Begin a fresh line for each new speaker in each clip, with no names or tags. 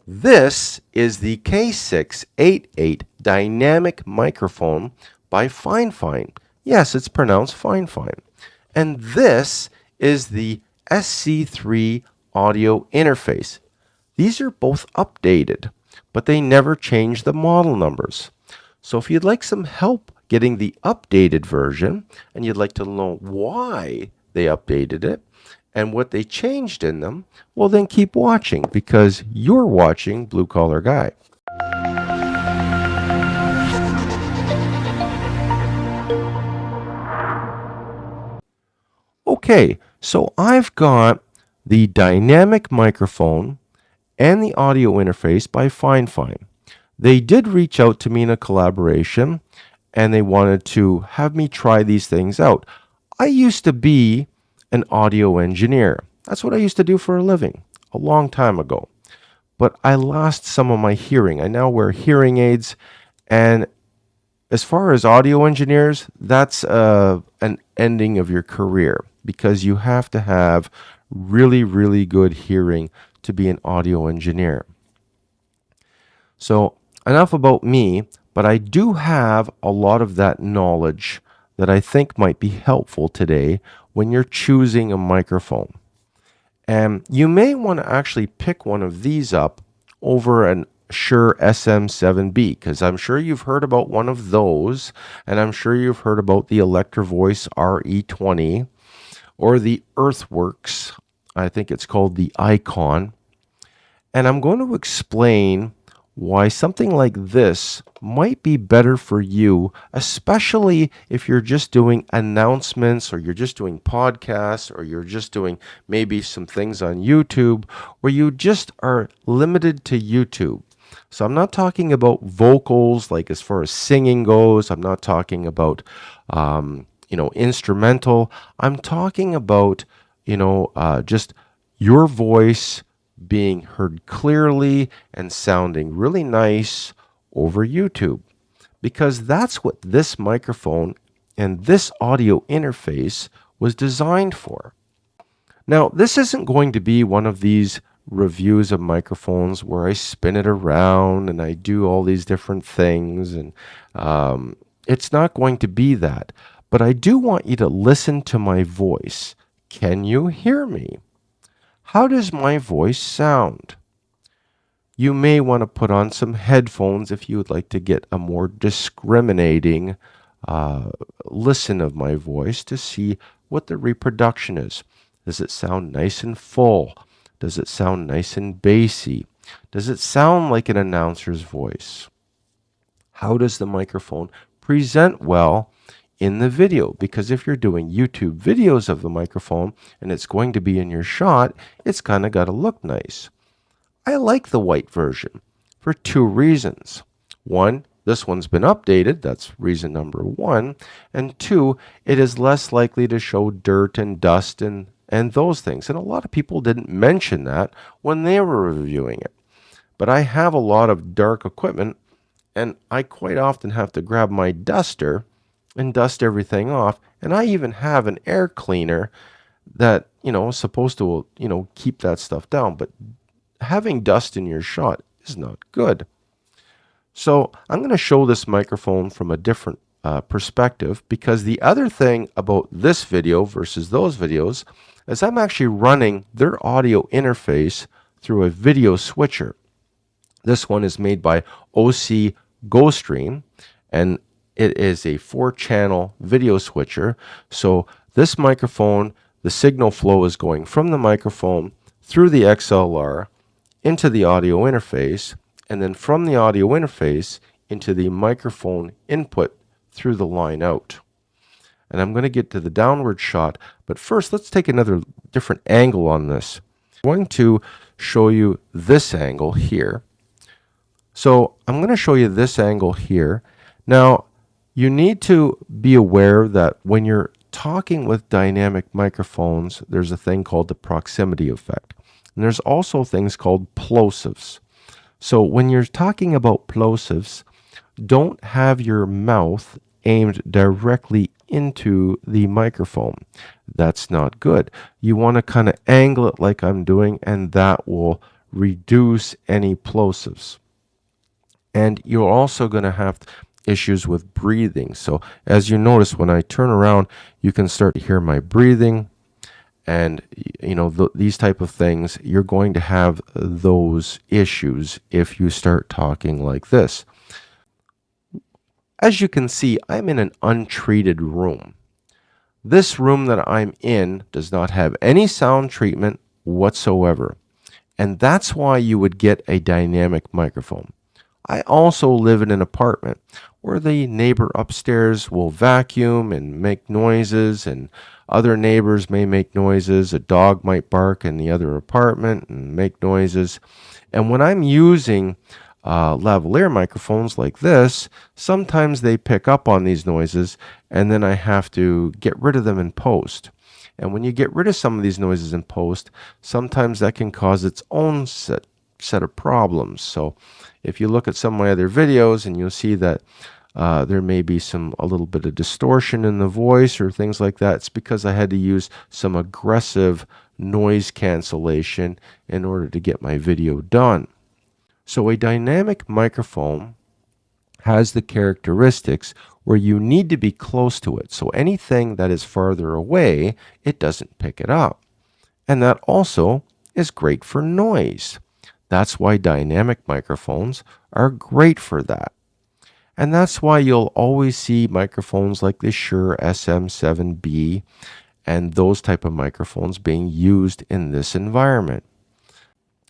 This is the K688 dynamic microphone by Fifine. Yes, it's pronounced Fifine. And this is the SC3 audio interface. These are both updated, but they never change the model numbers. So if you'd like some help getting the updated version and you'd like to know why they updated it and what they changed in them, well then keep watching because you're watching Blue Collar Guy. Okay, so I've got the dynamic microphone and the audio interface by Fifine. They did reach out to me in a collaboration and they wanted to have me try these things out. I used to be an audio engineer. That's what I used to do for a living a long time ago. But I lost some of my hearing. I now wear hearing aids. And as far as audio engineers, that's an ending of your career because you have to have really, really good hearing to be an audio engineer. So enough about me, but I do have a lot of that knowledge that I think might be helpful today when you're choosing a microphone. And you may want to actually pick one of these up over an Shure SM7B because I'm sure you've heard about one of those, and I'm sure you've heard about the Electrovoice RE20 or the Earthworks. I think it's called the Icon. And I'm going to explain why something like this might be better for you, especially if you're just doing announcements or you're just doing podcasts or you're just doing maybe some things on YouTube where you just are limited to YouTube. So I'm not talking about vocals, like as far as singing goes. I'm not talking about, instrumental. I'm talking about, just your voice being heard clearly and sounding really nice over YouTube. Because that's what this microphone and this audio interface was designed for. Now, this isn't going to be one of these reviews of microphones where I spin it around and I do all these different things. And it's not going to be that. But I do want you to listen to my voice. Can you hear me? How does my voice sound? You may want to put on some headphones if you would like to get a more discriminating listen of my voice to see what the reproduction is. Does it sound nice and full? Does it sound nice and bassy? Does it sound like an announcer's voice? How does the microphone present well in the video? Because if you're doing YouTube videos of the microphone and it's going to be in your shot, it's kind of got to look nice. I like the white version for two reasons. One, this one's been updated. That's reason number one. And two, it is less likely to show dirt and dust and those things. And a lot of people didn't mention that when they were reviewing it. But I have a lot of dark equipment and I quite often have to grab my duster and dust everything off. And I even have an air cleaner that, is supposed to, keep that stuff down. But having dust in your shot is not good. So I'm going to show this microphone from a different perspective because the other thing about this video versus those videos is I'm actually running their audio interface through a video switcher. This one is made by OC GoStream and it is a 4-channel video switcher. So this microphone, the signal flow is going from the microphone through the XLR into the audio interface, and then from the audio interface into the microphone input through the line out. And I'm going to get to the downward shot, but first let's take another different angle on this. I'm going to show you this angle here. So I'm going to show you this angle here. Now, you need to be aware that when you're talking with dynamic microphones, there's a thing called the proximity effect. And there's also things called plosives. So when you're talking about plosives, don't have your mouth aimed directly into the microphone. That's not good. You want to kind of angle it like I'm doing, and that will reduce any plosives. And you're also going to have issues with breathing. So as you notice, when I turn around, you can start to hear my breathing. And these type of things, you're going to have those issues if you start talking like this. As you can see, I'm in an untreated room. This room that I'm in does not have any sound treatment whatsoever. And that's why you would get a dynamic microphone. I also live in an apartment where the neighbor upstairs will vacuum and make noises, and other neighbors may make noises. A dog might bark in the other apartment and make noises. And when I'm using lavalier microphones like this, sometimes they pick up on these noises, and then I have to get rid of them in post. And when you get rid of some of these noises in post, sometimes that can cause its own set of problems. So if you look at some of my other videos, and you'll see that there may be a little bit of distortion in the voice or things like that, it's because I had to use some aggressive noise cancellation in order to get my video done. So a dynamic microphone has the characteristics where you need to be close to it. So anything that is farther away, it doesn't pick it up. And that also is great for noise. That's why dynamic microphones are great for that. And that's why you'll always see microphones like the Shure SM7B and those type of microphones being used in this environment.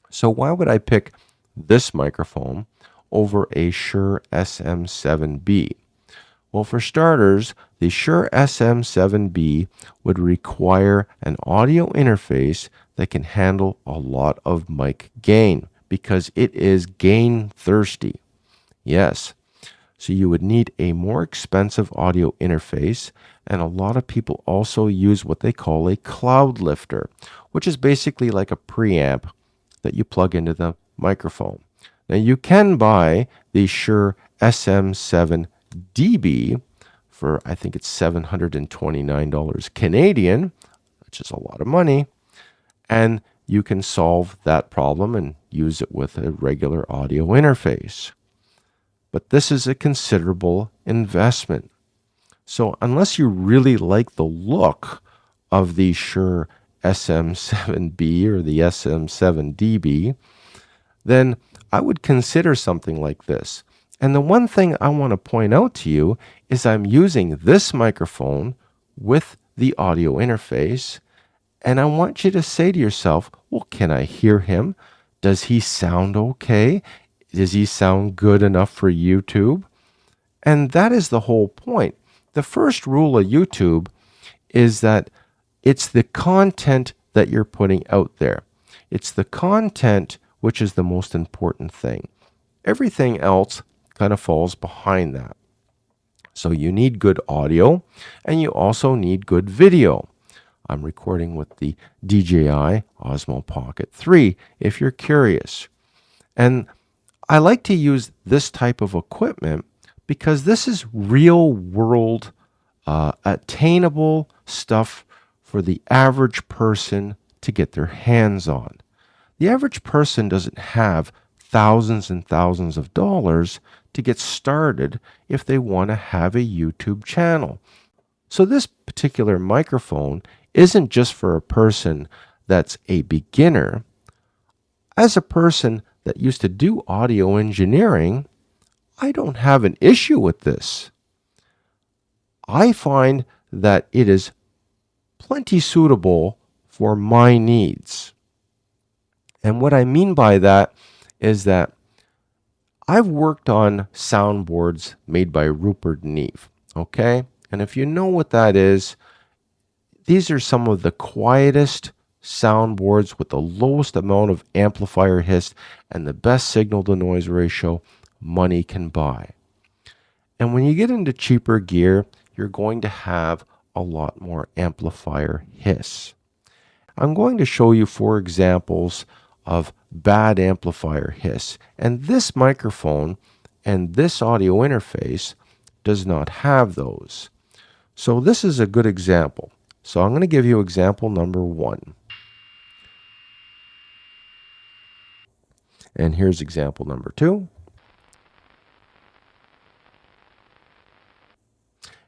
So why would I pick this microphone over a Shure SM7B? Well, for starters, the Shure SM7B would require an audio interface that can handle a lot of mic gain because it is gain thirsty. Yes. So you would need a more expensive audio interface, and a lot of people also use what they call a cloud lifter, which is basically like a preamp that you plug into the microphone. Now you can buy the Shure SM7DB for, I think it's $729 Canadian, which is a lot of money, and you can solve that problem and use it with a regular audio interface. But this is a considerable investment. So unless you really like the look of the Shure SM7B or the SM7DB, then I would consider something like this. And the one thing I want to point out to you is I'm using this microphone with the audio interface, and I want you to say to yourself, well, can I hear him? Does he sound okay? Does he sound good enough for YouTube? And that is the whole point. The first rule of YouTube is that it's the content that you're putting out there. It's the content which is the most important thing. Everything else kind of falls behind that. So you need good audio, and you also need good video. I'm recording with the DJI Osmo Pocket 3 if you're curious. And I like to use this type of equipment because this is real world attainable stuff for the average person to get their hands on. The average person doesn't have thousands and thousands of dollars to get started if they want to have a YouTube channel. So this particular microphone isn't just for a person that's a beginner. As a person that used to do audio engineering, I don't have an issue with this. I find that it is plenty suitable for my needs. And what I mean by that is that I've worked on soundboards made by Rupert Neve, okay? And if you know what that is, these are some of the quietest soundboards with the lowest amount of amplifier hiss and the best signal to noise ratio money can buy. And when you get into cheaper gear, you're going to have a lot more amplifier hiss. I'm going to show you 4 examples of bad amplifier hiss, and this microphone and this audio interface does not have those. So this is a good example. So I'm going to give you example number 1. And here's example number 2.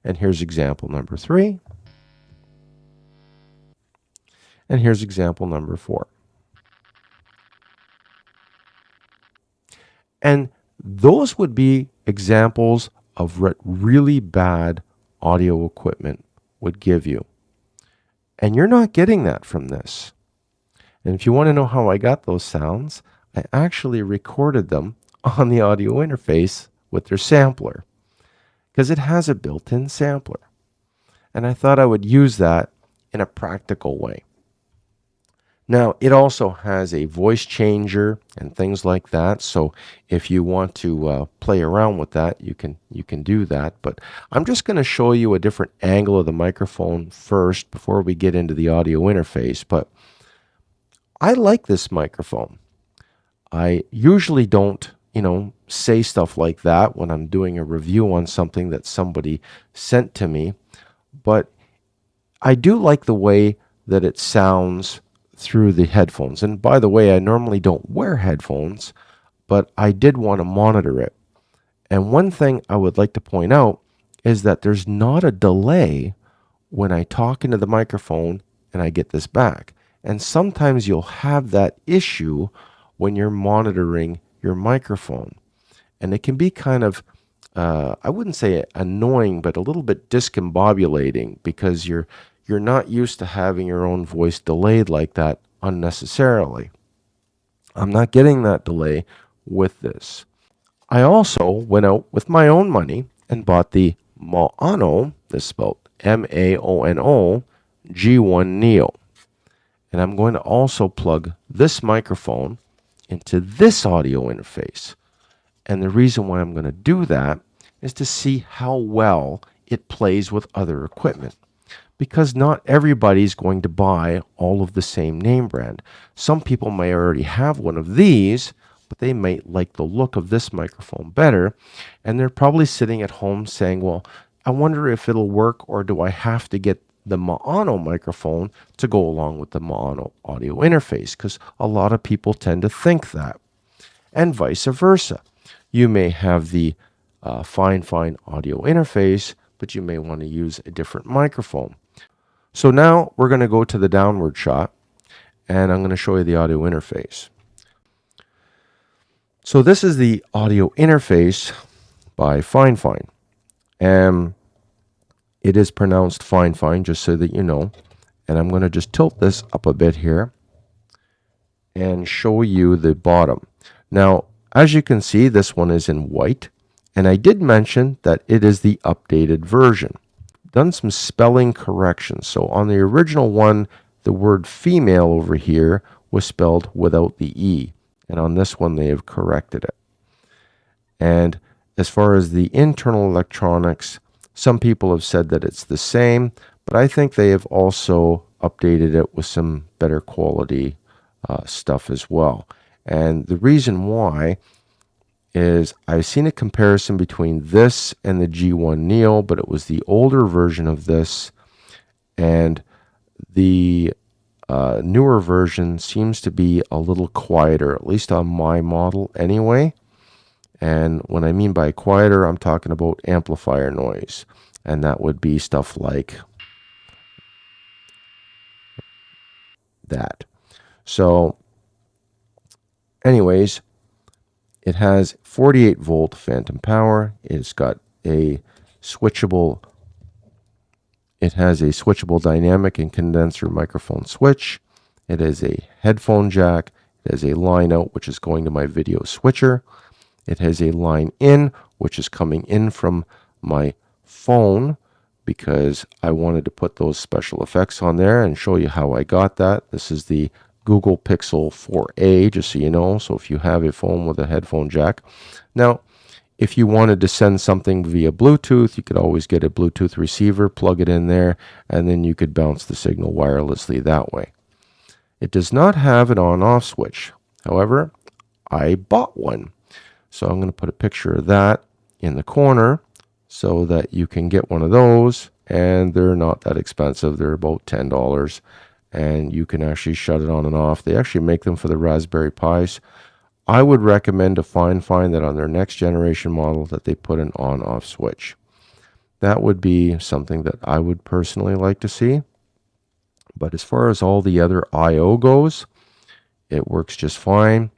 And here's example number 3. And here's example number 4. And those would be examples of what really bad audio equipment would give you. And you're not getting that from this. And if you want to know how I got those sounds, I actually recorded them on the audio interface with their sampler, because it has a built-in sampler. And I thought I would use that in a practical way. Now, it also has a voice changer and things like that. So if you want to play around with that, you can do that. But I'm just going to show you a different angle of the microphone first before we get into the audio interface. But I like this microphone. I usually don't, say stuff like that when I'm doing a review on something that somebody sent to me. But I do like the way that it sounds through the headphones. And by the way, I normally don't wear headphones, but I did want to monitor it. And one thing I would like to point out is that there's not a delay when I talk into the microphone and I get this back. And sometimes you'll have that issue when you're monitoring your microphone. And it can be kind of, I wouldn't say annoying, but a little bit discombobulating, because you're not used to having your own voice delayed like that unnecessarily. I'm not getting that delay with this. I also went out with my own money and bought the Mono, this is spelled M-A-O-N-O, G1 Neo. And I'm going to also plug this microphone into this audio interface. And the reason why I'm going to do that is to see how well it plays with other equipment. Because not everybody's going to buy all of the same name brand. Some people may already have one of these, but they might like the look of this microphone better. And they're probably sitting at home saying, well, I wonder if it'll work, or do I have to get the Mono microphone to go along with the Mono audio interface? Because a lot of people tend to think that. And vice versa. You may have the Fifine audio interface, but you may want to use a different microphone. So now we're going to go to the downward shot, and I'm going to show you the audio interface. So this is the audio interface by Fifine. And it is pronounced Fifine, just so that you know. And I'm going to just tilt this up a bit here and show you the bottom. Now, as you can see, this one is in white. And I did mention that it is the updated version. Done some spelling corrections. So on the original one, the word female over here was spelled without the E. And on this one, they have corrected it. And as far as the internal electronics, some people have said that it's the same, but I think they have also updated it with some better quality stuff as well. And the reason why is I've seen a comparison between this and the G1 Neo, but it was the older version of this, and the newer version seems to be a little quieter, at least on my model anyway. And when I mean by quieter, I'm talking about amplifier noise, and that would be stuff like that. So anyways, it has 48 volt phantom power. It's got a switchable, it has a switchable dynamic and condenser microphone switch. It has a headphone jack. It has a line out, which is going to my video switcher. It has a line in, which is coming in from my phone, because I wanted to put those special effects on there and show you how I got that. This is the Google Pixel 4a, just so you know. So if you have a phone with a headphone jack. Now, if you wanted to send something via Bluetooth, you could always get a Bluetooth receiver, plug it in there, and then you could bounce the signal wirelessly that way. It does not have an on-off switch. However, I bought one. So I'm going to put a picture of that in the corner so that you can get one of those, and they're not that expensive. They're about $10. And you can actually shut it on and off. They actually make them for the Raspberry Pis. I would recommend to Fifine that on their next generation model that they put an on-off switch. That would be something that I would personally like to see. But as far as all the other I/O goes, it works just fine.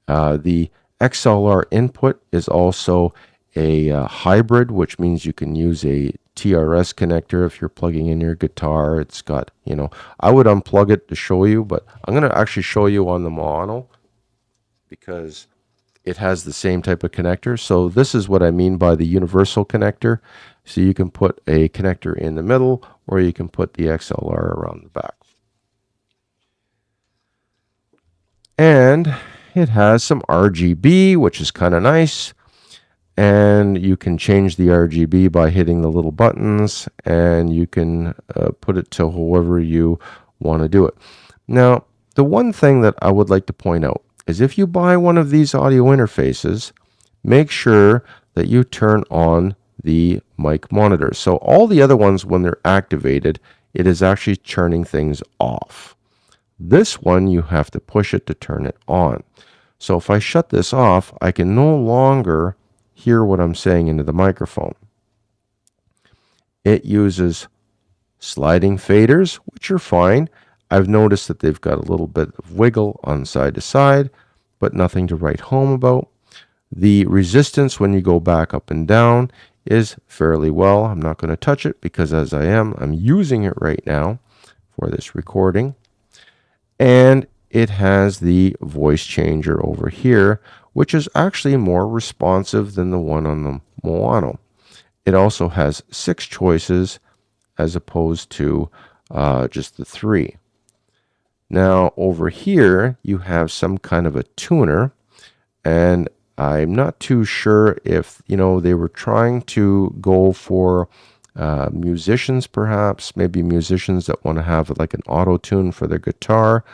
The XLR input is also a hybrid, which means you can use a TRS connector if you're plugging in your guitar. It's got, I would unplug it to show you, but I'm going to actually show you on the mono because it has the same type of connector. So this is what I mean by the universal connector. So you can put a connector in the middle, or you can put the XLR around the back. And it has some RGB, which is kind of nice. And you can change the RGB by hitting the little buttons, and you can put it to however you want to do it. Now, the one thing that I would like to point out is if you buy one of these audio interfaces, make sure that you turn on the mic monitor. So all the other ones, when they're activated, it is actually turning things off. This one, you have to push it to turn it on. So if I shut this off, I can no longer hear what I'm saying into the microphone. It uses sliding faders, which are fine. I've noticed that they've got a little bit of wiggle on side to side, but nothing to write home about. The resistance when you go back up and down is fairly well. I'm not going to touch it because I'm using it right now for this recording. And it has the voice changer over here, which is actually more responsive than the one on the mono. It also has 6 choices as opposed to just the 3. Now over here you have some kind of a tuner, and I'm not too sure if they were trying to go for musicians, perhaps maybe musicians that want to have like an auto tune for their guitar.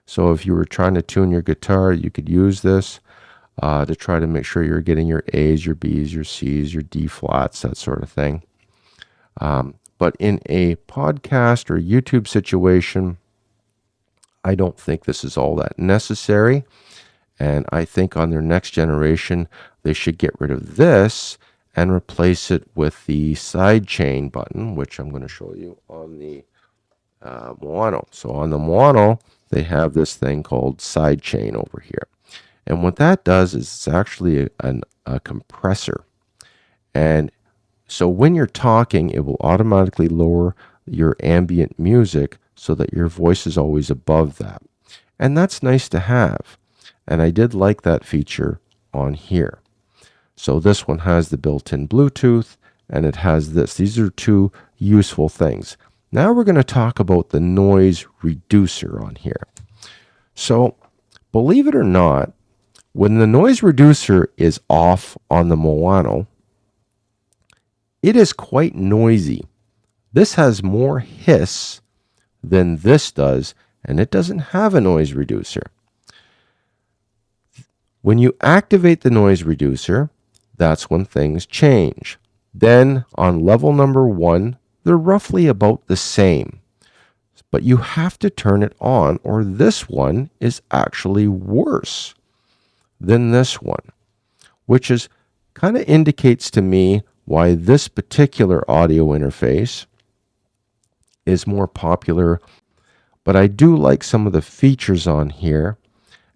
So if you were trying to tune your guitar, you could use this to try to make sure you're getting your A's, your B's, your C's, your D flats, that sort of thing. But in a podcast or YouTube situation, I don't think this is all that necessary. And I think on their next generation, they should get rid of this and replace it with the sidechain button, which I'm going to show you on the mono. So on the mono, they have this thing called sidechain over here. And what that does is it's actually a compressor. And so when you're talking, it will automatically lower your ambient music so that your voice is always above that. And that's nice to have. And I did like that feature on here. So this one has the built-in Bluetooth, and it has this. These are 2 useful things. Now we're going to talk about the noise reducer on here. So believe it or not, when the noise reducer is off on the mono, it is quite noisy. This has more hiss than this does, and it doesn't have a noise reducer. When you activate the noise reducer, that's when things change. Then on level number 1, they're roughly about the same. But you have to turn it on, or this one is actually worse than this one, which is kind of indicates to me why this particular audio interface is more popular. But I do like some of the features on here,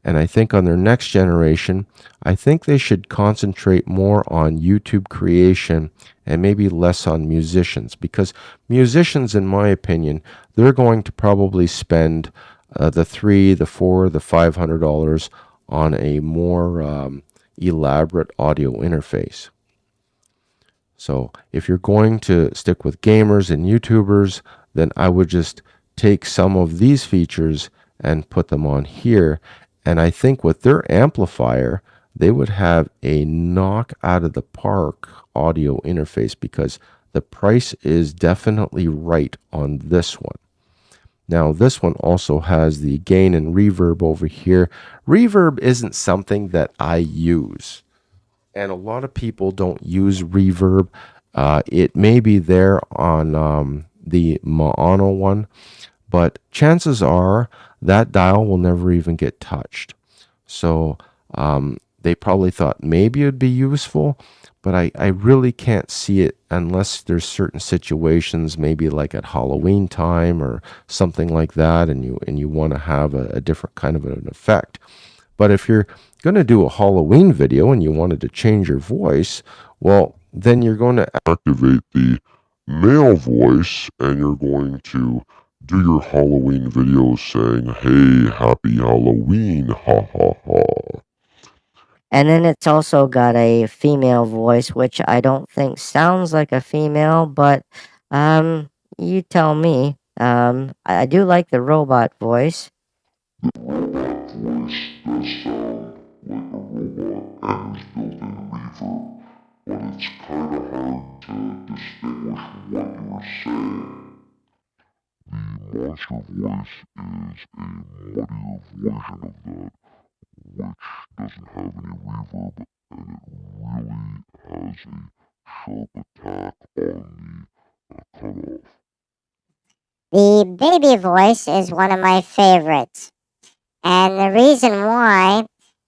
and I think on their next generation, I think they should concentrate more on YouTube creation and maybe less on musicians, because musicians, in my opinion, they're going to probably spend the $300, the $400, the $500 on a more elaborate audio interface. So if you're going to stick with gamers and YouTubers, then I would just take some of these features and put them on here. And I think with their amplifier, they would have a knock out of the park audio interface, because the price is definitely right on this one. Now, this one also has the gain and reverb over here. Reverb isn't something that I use, and a lot of people don't use reverb. It may be there on the mono one, but chances are that dial will never even get touched. So They probably thought maybe it would be useful, but I really can't see it unless there's certain situations, maybe like at Halloween time or something like that, and you want to have a different kind of an effect. But if you're going to do a Halloween video and you wanted to change your voice, well, then you're going to activate the male voice and you're going to do your Halloween video saying, "Hey, happy Halloween, ha ha ha."
And then it's also got a female voice, which I don't think sounds like a female, but um, you tell me. I do like the robot voice.
The robot voice does sound like a robot and there's built-in reverb, but it's kinda hard to distinguish what you're saying. The monster voice is a muddier version of that, which doesn't have any reverb, and it really has a sharp attack on the cutoff.
The baby voice is one of my favorites. And the reason why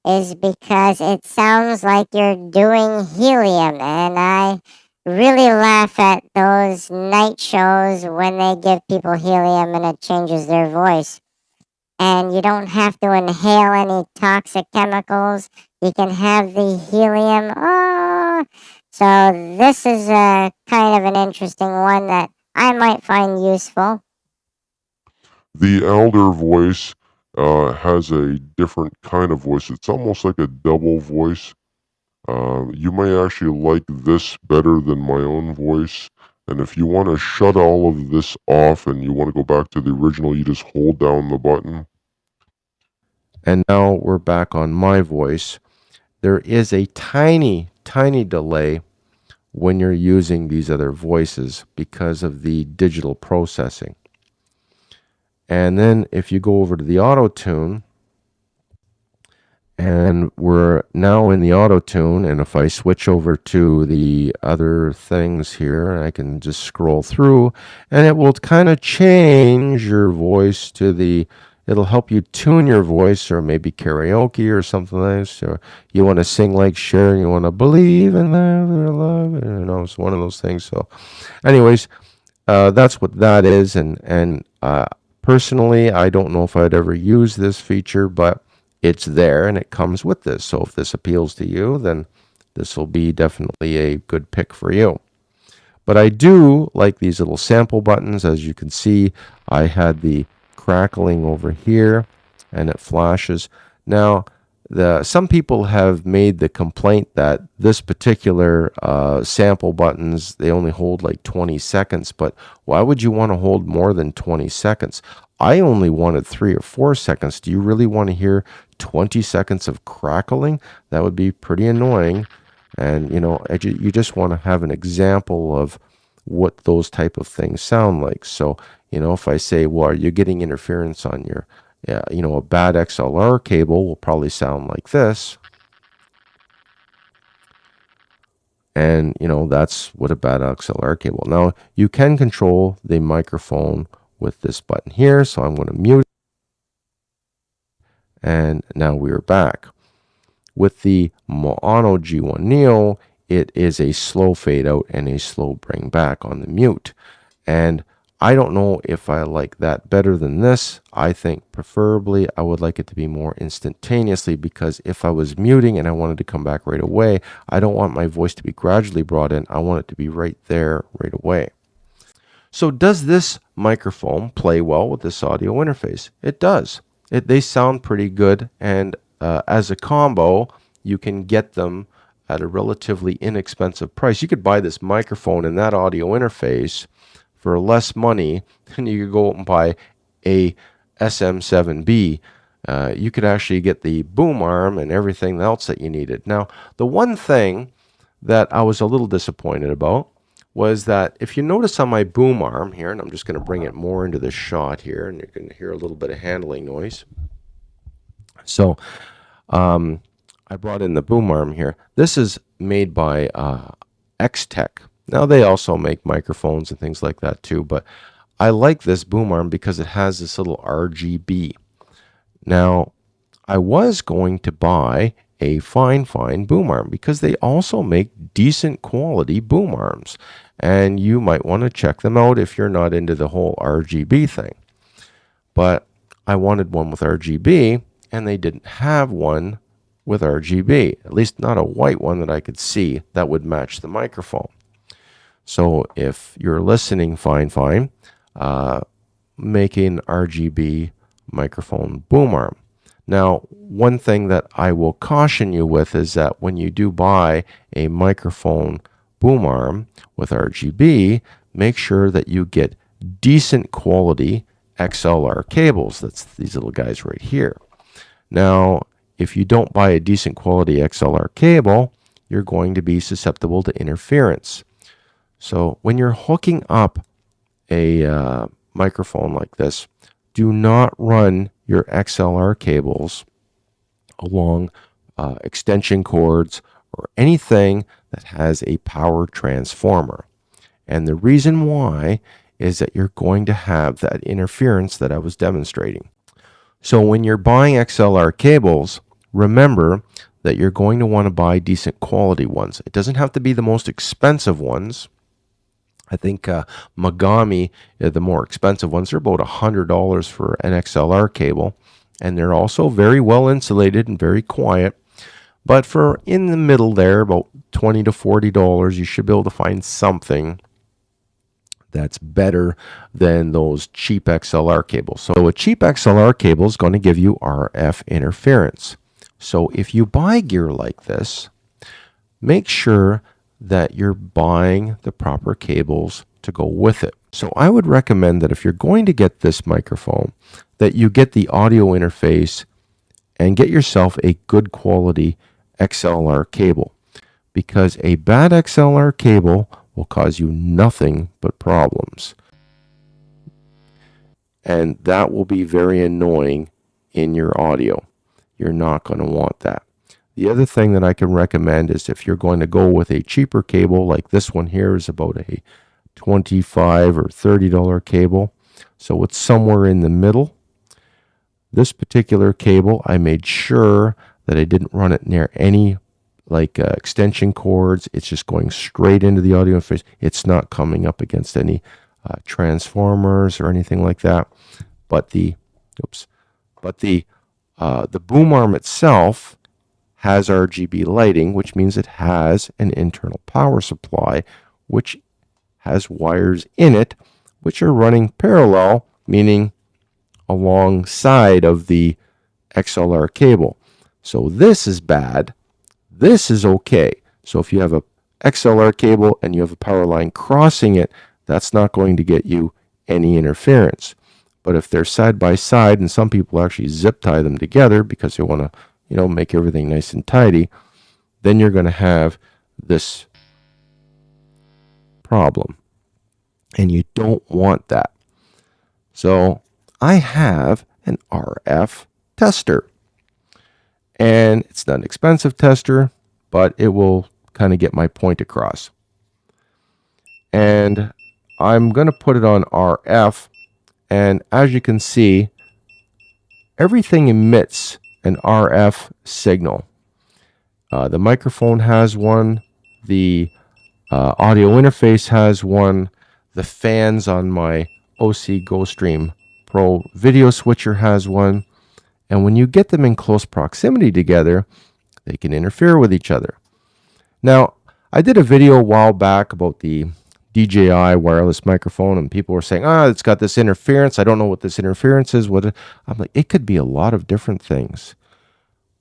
is because it sounds like you're doing helium. And I really laugh at those night shows when they give people helium and it changes their voice. And you don't have to inhale any toxic chemicals. You can have the helium. Oh, so this is a kind of an interesting one that I might find useful.
The elder voice has a different kind of voice. It's almost like a double voice. You may actually like this better than my own voice. And if you want to shut all of this off and you want to go back to the original, you just hold down the button.
And now we're back on my voice. There is a tiny, tiny delay when you're using these other voices because of the digital processing. And then if you go over to the auto tune, and we're now in the auto tune, and if I switch over to the other things here, I can just scroll through and it will kind of change your voice to the, it'll help you tune your voice, or maybe karaoke or something like this, or you want to sing like Cher, you want to believe in love, it's one of those things. So anyways, that's what that is. And personally, I don't know if I'd ever use this feature, but it's there and it comes with this. So if this appeals to you, then this will be definitely a good pick for you. But I do like these little sample buttons. As you can see, I had the crackling over here and it flashes. Now, some people have made the complaint that this particular sample buttons, they only hold like 20 seconds, but why would you want to hold more than 20 seconds? I only wanted 3 or 4 seconds. Do you really want to hear 20 seconds of crackling? That would be pretty annoying. And, you just want to have an example of what those type of things sound like. So, if I say, well, are you getting interference on your, a bad XLR cable will probably sound like this. And, that's what a bad XLR cable. Now, you can control the microphone with this button here. So I'm going to mute. And now we are back. With the Mono G1 Neo, it is a slow fade out and a slow bring back on the mute. And I don't know if I like that better than this. I think preferably I would like it to be more instantaneously, because if I was muting and I wanted to come back right away, I don't want my voice to be gradually brought in. I want it to be right there right away. So does this microphone play well with this audio interface? It does. They sound pretty good, and as a combo, you can get them at a relatively inexpensive price. You could buy this microphone and that audio interface for less money than you could go out and buy a SM7B. You could actually get the boom arm and everything else that you needed. Now, the one thing that I was a little disappointed about was that if you notice on my boom arm here, and I'm just going to bring it more into the shot here, and you can hear a little bit of handling noise. So I brought in the boom arm here. This is made by X-Tech. Now, they also make microphones and things like that too, but I like this boom arm because it has this little RGB. Now, I was going to buy a Fifine boom arm, because they also make decent quality boom arms. And you might want to check them out if you're not into the whole RGB thing. But I wanted one with RGB, and they didn't have one with RGB, at least not a white one that I could see that would match the microphone. So if you're listening, Fifine, make an RGB microphone boom arm. Now, one thing that I will caution you with is that when you do buy a microphone boom arm with RGB, make sure that you get decent quality XLR cables. That's these little guys right here. Now, if you don't buy a decent quality XLR cable, you're going to be susceptible to interference. So when you're hooking up a microphone like this, do not run your XLR cables along extension cords or anything that has a power transformer. And the reason why is that you're going to have that interference that I was demonstrating. So when you're buying XLR cables, remember that you're going to want to buy decent quality ones. It doesn't have to be the most expensive ones. I think Mogami, the more expensive ones, are about $100 for an XLR cable. And they're also very well insulated and very quiet. But for in the middle there, about $20 to $40, you should be able to find something that's better than those cheap XLR cables. So a cheap XLR cable is going to give you RF interference. So if you buy gear like this, make sure that you're buying the proper cables to go with it. So I would recommend that if you're going to get this microphone, that you get the audio interface and get yourself a good quality XLR cable, because a bad XLR cable will cause you nothing but problems. And that will be very annoying in your audio. You're not going to want that. The other thing that I can recommend is if you're going to go with a cheaper cable, like this one here is about a $25 or $30 cable. So it's somewhere in the middle. This particular cable, I made sure that I didn't run it near any extension cords. It's just going straight into the audio interface. It's not coming up against any transformers or anything like that. But the boom arm itself has RGB lighting, which means it has an internal power supply, which has wires in it, which are running parallel, meaning alongside of the XLR cable. So this is bad. This is okay. So if you have a XLR cable and you have a power line crossing it, that's not going to get you any interference. But if they're side by side, and some people actually zip tie them together because they want to, make everything nice and tidy, then you're going to have this problem. And you don't want that. So I have an RF tester. And it's not an expensive tester, but it will kind of get my point across. And I'm going to put it on RF. And as you can see, everything emits an RF signal. The microphone has one. The audio interface has one. The fans on my OC GoStream Pro video switcher has one. And when you get them in close proximity together, they can interfere with each other. Now, I did a video a while back about the DJI wireless microphone, and people were saying, it's got this interference. I don't know what this interference is. I'm like, it could be a lot of different things.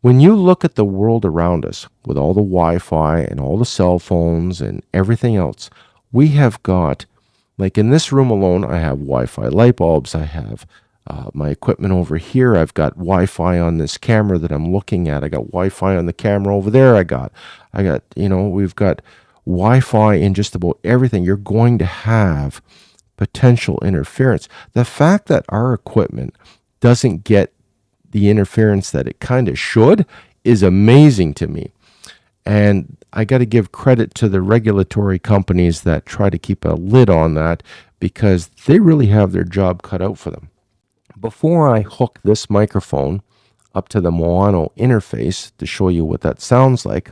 When you look at the world around us with all the Wi-Fi and all the cell phones and everything else, we have got, like in this room alone, I have Wi-Fi light bulbs. I have my equipment over here. I've got Wi-Fi on this camera that I'm looking at. I got Wi-Fi on the camera over there. I got, we've got Wi-Fi in just about everything. You're going to have potential interference. The fact that our equipment doesn't get the interference that it kind of should is amazing to me. And I got to give credit to the regulatory companies that try to keep a lid on that, because they really have their job cut out for them. Before I hook this microphone up to the mono interface to show you what that sounds like,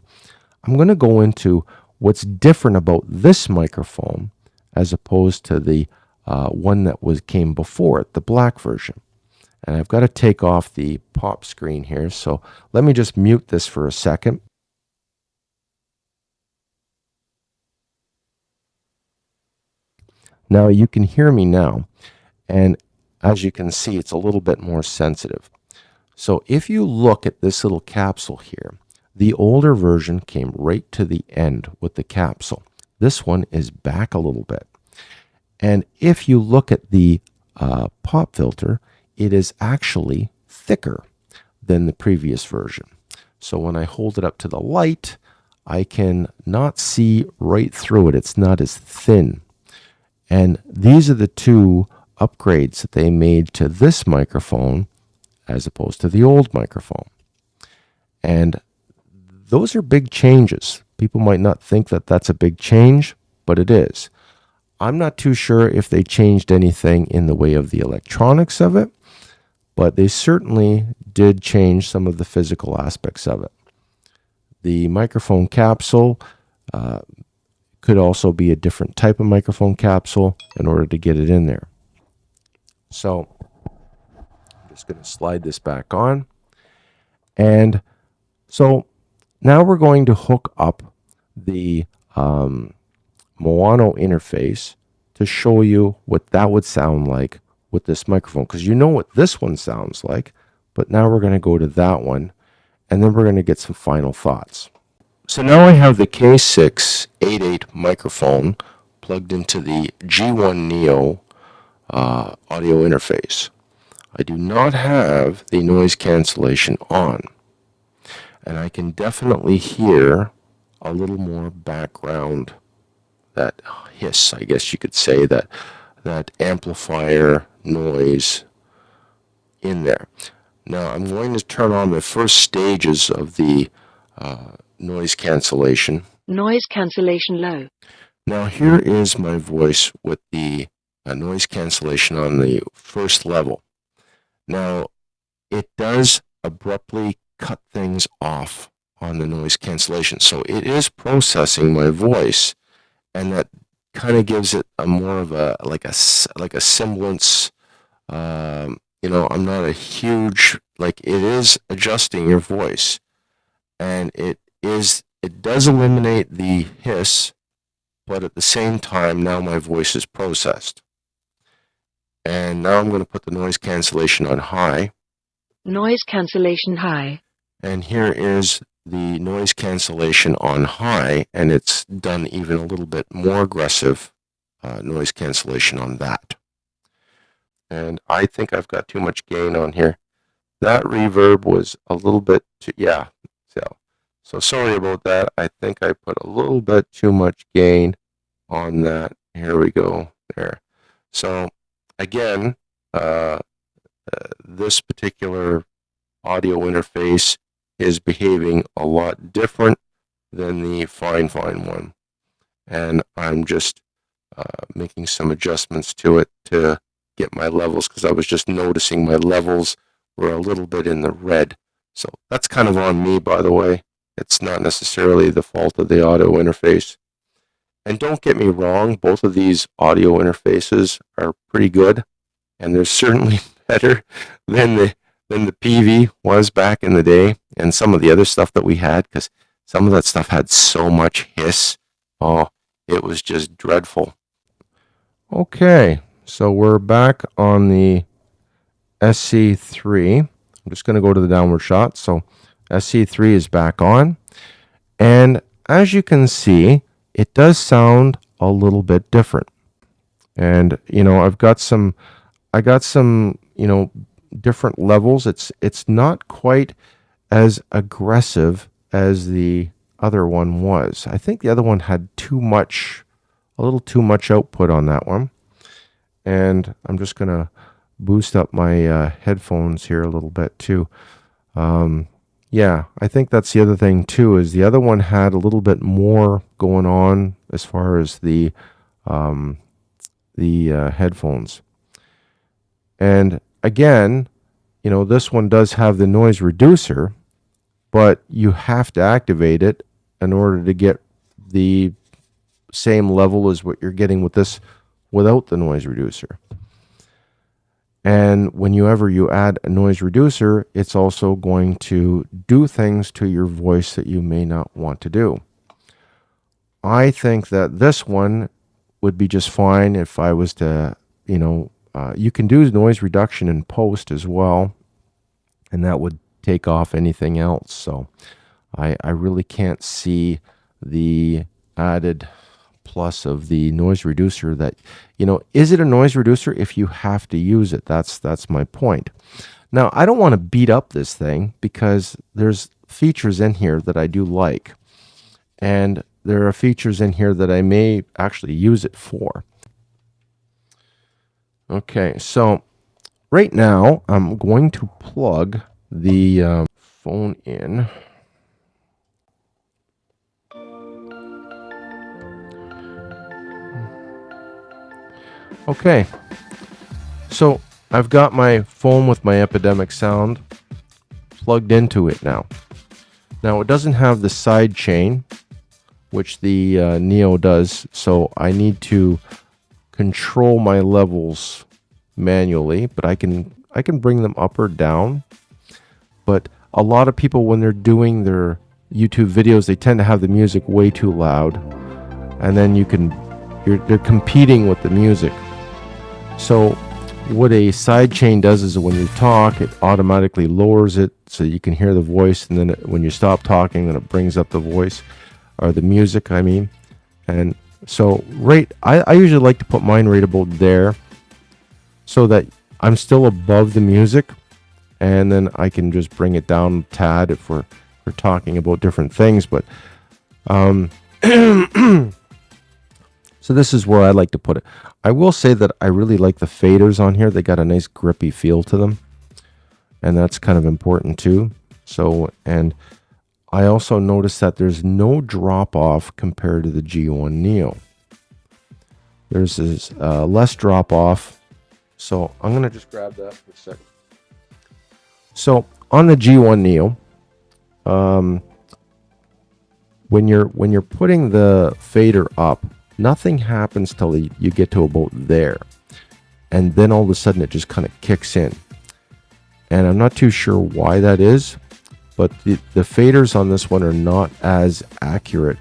I'm going to go into what's different about this microphone as opposed to the one that came before it, the black version. And I've got to take off the pop screen here, so let me just mute this for a second. Now you can hear me now, and as you can see, it's a little bit more sensitive. So if you look at this little capsule here, the older version came right to the end with the capsule. This one is back a little bit. And if you look at the pop filter, it is actually thicker than the previous version. So when I hold it up to the light, I can not see right through it. It's not as thin. And these are the two upgrades that they made to this microphone as opposed to the old microphone. And those are big changes. People might not think that that's a big change, but it is. I'm not too sure if they changed anything in the way of the electronics of it, but they certainly did change some of the physical aspects of it. The microphone capsule could also be a different type of microphone capsule in order to get it in there. So I'm just going to slide this back on. And so now we're going to hook up the mono interface to show you what that would sound like with this microphone, because you know what this one sounds like, but now we're going to go to that one, and then we're going to get some final thoughts. So now I have the K688 microphone plugged into the G1 Neo audio interface. I do not have the noise cancellation on, and I can definitely hear a little more background, that hiss, I guess you could say, that amplifier noise in there. Now I'm going to turn on the first stages of the noise cancellation.
Noise cancellation low.
Now here is my voice with the noise cancellation on the first level. Now it does abruptly cut things off on the noise cancellation, so it is processing my voice, and that kind of gives it a more of a like a semblance. I'm not a huge, it is adjusting your voice, and it does eliminate the hiss, but at the same time now my voice is processed. And now I'm going to put the noise cancellation on high.
Noise cancellation high.
And here is the noise cancellation on high, and it's done even a little bit more aggressive noise cancellation on that. And I think I've got too much gain on here. That reverb was a little bit too, so sorry about that. I think I put a little bit too much gain on that. Here we go, there. So again, this particular audio interface is behaving a lot different than the Fifine one. And I'm just making some adjustments to it to get my levels, because I was just noticing my levels were a little bit in the red. So that's kind of on me, by the way. It's not necessarily the fault of the audio interface. And don't get me wrong, both of these audio interfaces are pretty good, and they're certainly better than the PV was back in the day, and some of the other stuff that we had, because some of that stuff had so much hiss. Oh, it was just dreadful. Okay, so we're back on the SC3. I'm just going to go to the downward shot. So SC3 is back on, and as you can see, it does sound a little bit different. And I got some different levels. It's not quite as aggressive as the other one was. I think the other one had a little too much output on that one. And I'm just gonna boost up my headphones here a little bit too. I think that's the other thing too, is the other one had a little bit more going on as far as the headphones. And again, this one does have the noise reducer, but you have to activate it in order to get the same level as what you're getting with this without the noise reducer. And whenever you add a noise reducer, it's also going to do things to your voice that you may not want to do. I think that this one would be just fine if I was to, you can do noise reduction in post as well, and that would take off anything else. So I really can't see the added plus of the noise reducer that, is it a noise reducer if you have to use it? That's my point. Now, I don't want to beat up this thing because there's features in here that I do like. And there are features in here that I may actually use it for. Okay, so right now I'm going to plug the phone in. Okay, so I've got my phone with my Epidemic sound plugged into it now. Now it doesn't have the side chain, which the Neo does, so I need to control my levels manually, but I can bring them up or down. But a lot of people, when they're doing their YouTube videos, they tend to have the music way too loud, and then they're competing with the music. So what a side chain does is when you talk, it automatically lowers it so you can hear the voice, and then when you stop talking, then it brings up the voice, or the music, I mean. And so I usually like to put mine right about there so that I'm still above the music, and then I can just bring it down a tad if we're talking about different things. But so this is where I like to put it. I will say that I really like the faders on here. They got a nice grippy feel to them, and that's kind of important too. So, and I also noticed that there's no drop off compared to the G1 Neo. There's this less drop off. So I'm going to just grab that for a second. So on the G1 Neo, when you're putting the fader up, nothing happens till you get to about there. And then all of a sudden it just kind of kicks in. And I'm not too sure why that is, but the faders on this one are not as accurate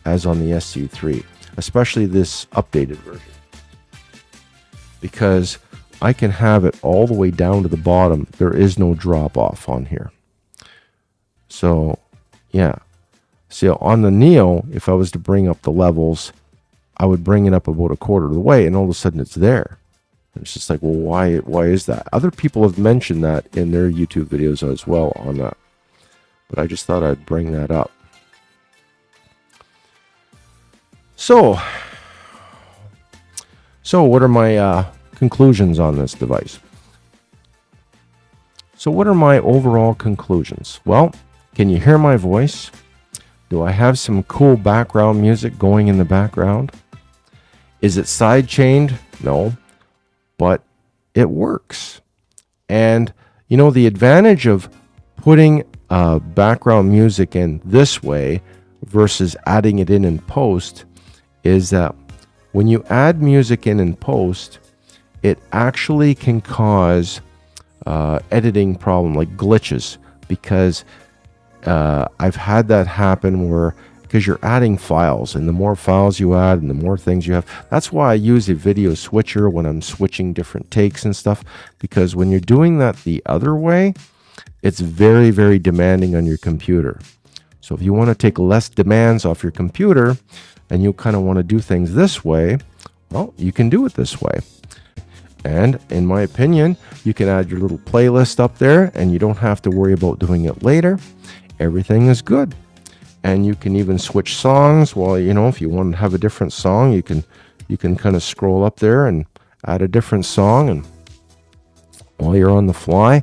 as on the SC3, especially this updated version. Because I can have it all the way down to the bottom. There is no drop off on here. So, yeah. So on the Neo, if I was to bring up the levels, I would bring it up about a quarter of the way, and all of a sudden it's there. And it's just like, well, why is that? Other people have mentioned that in their YouTube videos as well on that. But I just thought I'd bring that up. So what are my conclusions on this device? So what are my overall conclusions? Well, can you hear my voice? Do I have some cool background music going in the background? Is it side chained? No, but it works. And the advantage of putting background music in this way versus adding it in post is that when you add music in post, it actually can cause editing problem, like glitches, because I've had that happen where, because you're adding files, and the more files you add and the more things you have, that's why I use a video switcher when I'm switching different takes and stuff, because when you're doing that the other way, it's very, very demanding on your computer. So if you want to take less demands off your computer and you kind of want to do things this way, well, you can do it this way. And in my opinion, you can add your little playlist up there and you don't have to worry about doing it later. Everything is good. And you can even switch songs. Well, if you want to have a different song, you can kind of scroll up there and add a different song, and while you're on the fly,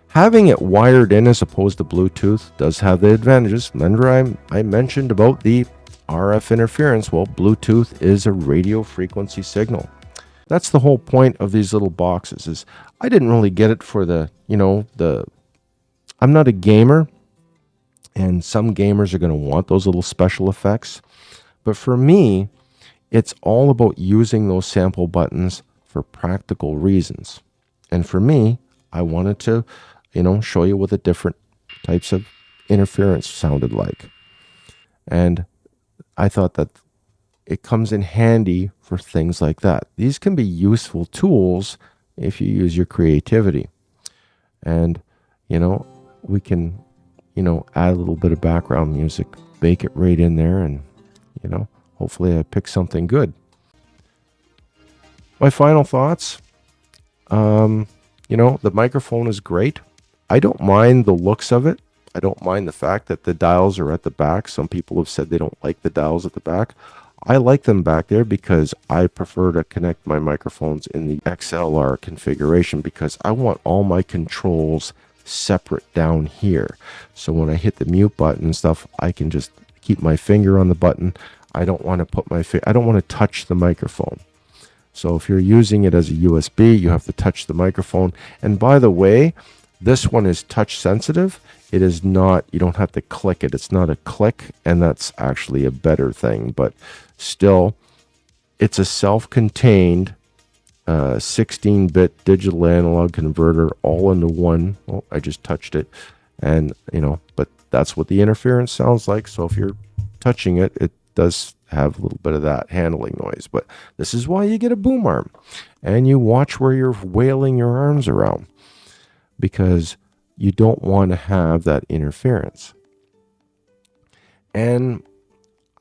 having it wired in as opposed to Bluetooth does have the advantages. Remember I mentioned about the RF interference. Well, Bluetooth is a radio frequency signal. that's the whole point of these little boxes. Is I didn't really get it for the, I'm not a gamer, and some gamers are going to want those little special effects. But for me, it's all about using those sample buttons for practical reasons. And for me, I wanted to, show you what the different types of interference sounded like. And I thought that it comes in handy for things like that. These can be useful tools if you use your creativity. And, we can, add a little bit of background music, bake it right in there, and, hopefully I pick something good. My final thoughts, the microphone is great. I don't mind the looks of it. I don't mind the fact that the dials are at the back. Some people have said they don't like the dials at the back. I like them back there because I prefer to connect my microphones in the XLR configuration because I want all my controls separate down here. So when I hit the mute button and stuff, I can just keep my finger on the button. I don't want to put I don't want to touch the microphone. So if you're using it as a USB, you have to touch the microphone. And by the way, this one is touch sensitive. It is not, you don't have to click it. It's not a click, and that's actually a better thing. But still, it's a self-contained 16-bit digital analog converter all into one. Oh, I just touched it. And, but that's what the interference sounds like. So if you're touching it, it does have a little bit of that handling noise. But this is why you get a boom arm. And you watch where you're wailing your arms around, because you don't want to have that interference. And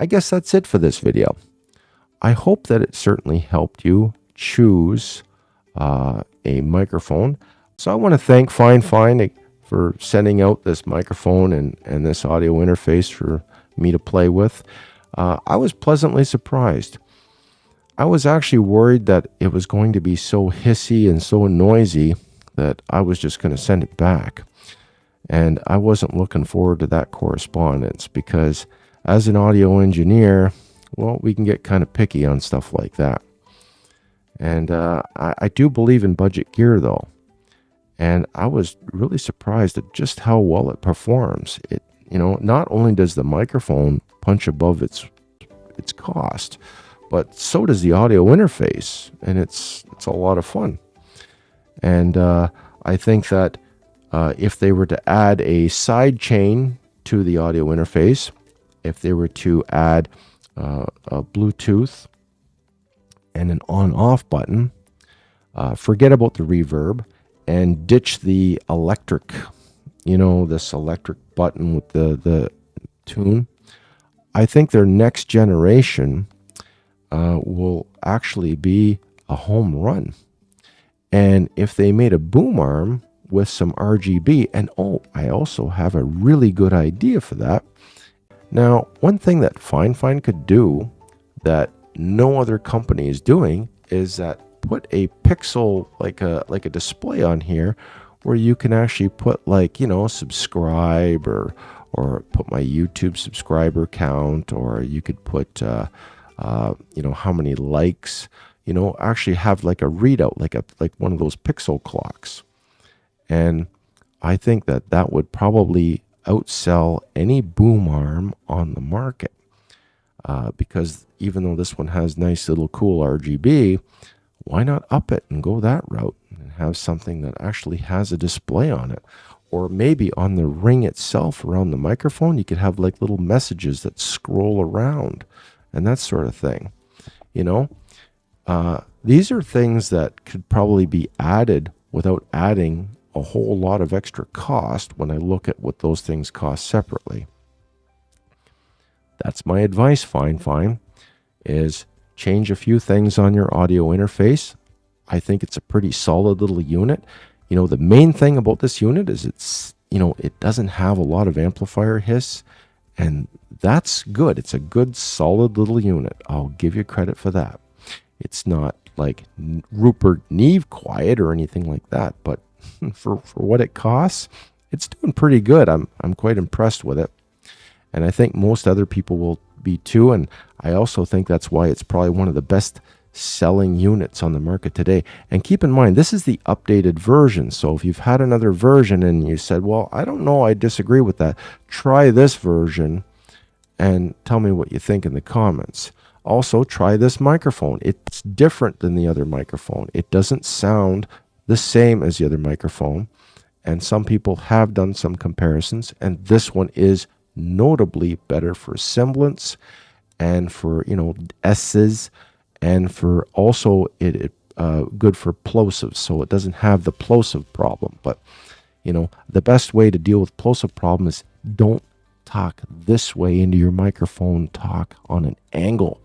I guess that's it for this video. I hope that it certainly helped you choose a microphone. So I want to thank Fifine for sending out this microphone and this audio interface for me to play with. I was pleasantly surprised. I was actually worried that it was going to be so hissy and so noisy that I was just going to send it back. And I wasn't looking forward to that correspondence because as an audio engineer, well, we can get kind of picky on stuff like that. And I do believe in budget gear, though. And I was really surprised at just how well it performs. It, not only does the microphone punch above its cost, but so does the audio interface, and it's a lot of fun. And I think that if they were to add a side chain to the audio interface, if they were to add a Bluetooth and an on-off button, forget about the reverb and ditch the electric, this electric button with the tune. I think their next generation will actually be a home run. And if they made a boom arm with some RGB, and I also have a really good idea for that. Now, one thing that Fifine could do that no other company is doing is that put a pixel, like a display on here where you can actually put subscribe or put my YouTube subscriber count, or you could put how many likes, actually have like a readout, like one of those pixel clocks. And I think that would probably outsell any boom arm on the market, because even though this one has nice little cool RGB, why not up it and go that route and have something that actually has a display on it? Or maybe on the ring itself around the microphone, you could have like little messages that scroll around and that sort of thing. These are things that could probably be added without adding a whole lot of extra cost when I look at what those things cost separately. That's my advice, Fifine, is change a few things on your audio interface. I think it's a pretty solid little unit. The main thing about this unit is it doesn't have a lot of amplifier hiss, and that's good. It's a good, solid little unit. I'll give you credit for that. It's not like Rupert Neve quiet or anything like that, but for what it costs, it's doing pretty good. I'm quite impressed with it. And I think most other people will be too. And I also think that's why it's probably one of the best selling units on the market today. And keep in mind, this is the updated version. So if you've had another version and you said, well, I don't know, I disagree with that, try this version and tell me what you think in the comments. Also, try this microphone. It's different than the other microphone. It doesn't sound the same as the other microphone. And some people have done some comparisons, and this one is notably better for semblance and for, S's, and for also good for plosives. So it doesn't have the plosive problem. But, the best way to deal with plosive problem is don't talk this way into your microphone, talk on an angle.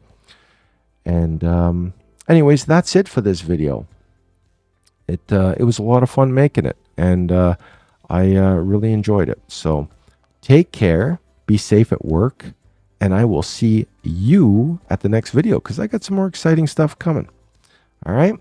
And anyways, that's it for this video. It was a lot of fun making it, and I really enjoyed it. So take care, be safe at work, and I will see you at the next video because I got some more exciting stuff coming. All right.